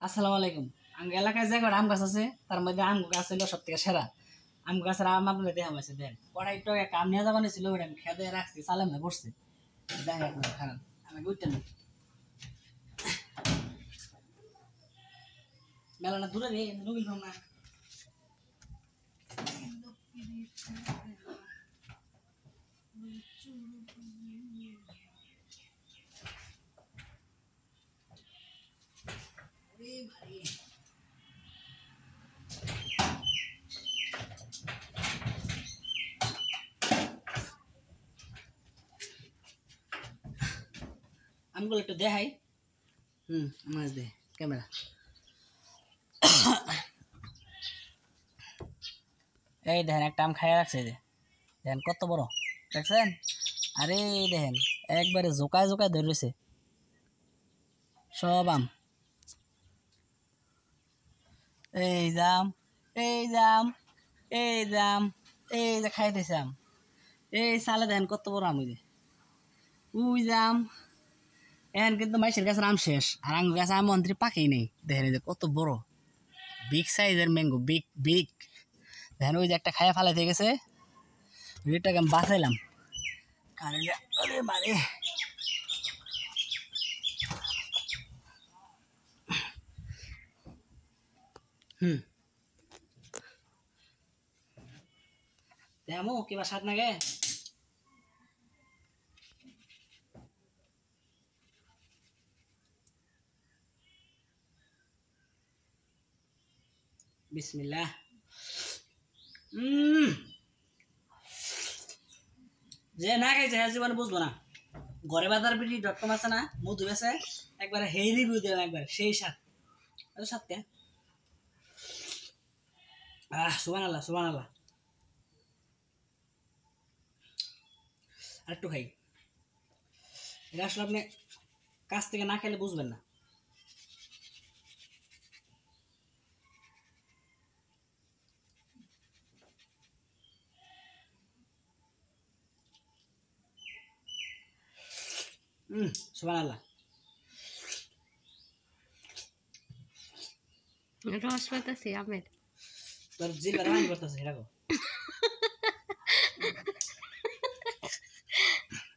আসসালামু আলাইকুম। আম এলাকায় যে কটা আম গাছ আছে তার মধ্যে আম গাছ হলো সব থেকে সেরা। আম গাছের আম আপনার দেখাম আছে দেন কড়াই তো এক আম নিয়ে যাবানো ছিল ওটা আমি খেতে রাখছি সালাম না পড়ছে দেখ আপনার খারাপ আমি উঠতে না মেলা না দূরে রে রুগী না আমগুলো একটু দেখাই মাছ দে ক্যামেরা এই দেখেন একটা আম খাইয়া রাখছে যে দেখেন কত বড় দেখছেন আরে দেখেন একবারে জোকায় জোকায় ধরে রয়েছে সব আম এই জাম এই জাম এই জাম এই যে খাইতেছে আম এই সালে দেখেন কত বড় আম ওই যে উই জাম এখন কিন্তু মাইসের গাছের আম শেষ আর আম গাছ আম মন্ত্রী পাকেই নেই দেখেন এই যে কত বড় বিগ সাইজের ম্যাঙ্গো বিগ বিগ দেখেন ওই যে একটা খায়া ফালাইতে গেছে ওইটাকে আমি বাঁচাইলাম কারণ আরে মারে দেখো কিবা স্বাদ নাগে বিসমিল্লাহ যে না খাইছে হ্যাঁ জীবনে বুঝবো না ঘরে বাজার বিডি .com আছে না মধু বেছে একবারে হেই রিভিউ দিলাম একবার সেই স্বাদ স্বাদকে সুবহানাল্লাহ সুবহানাল্লাহ আর একটু খাই এটা আসলে আপনি কাছ থেকে না খেলে বুঝবেন না সুবহানাল্লাহ রস পাইতেছি আমের তোর জিল রান করতেছে এরকম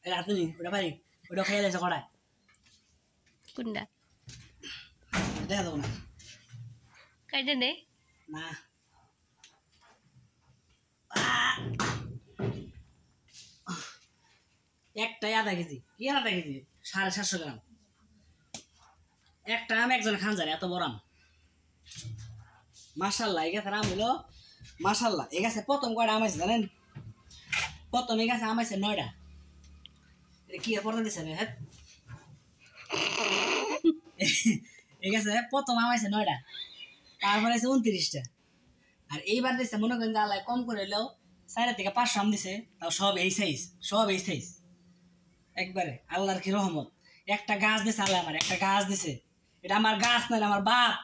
এটা তুমি ওটা পারি ওটা খেয়ে দিয়েছে কড়াই কোনটা দেখা দেবো না কাইটা নে না একটাই আধা কেজি কি আধা কেজি 750 গ্রাম একটা আম একজন খান জানে এত বড় আম মাশাআল্লাহ এই গাছের আম হলো মাশাআল্লাহ এই গাছে প্রথম কয়টা আম আছে জানেন প্রথম এই গাছে আম আছে 9টা এটা কি পড়তে দিছে রে হ্যাঁ এই গাছে প্রথম আম আছে 9টা তারপরে আছে 29টা আর এইবার দিছে মনে করেন যে আল্লাহ কম করে হলেও 4 থেকে 5 আম দিছে তাও সব এই সাইজ একবারে আল্লাহর কি রহমত একটা গাছ দিছে আল্লাহ আমার একটা গাছ দিছে এটা আমার গাছ নয় আমার বাপ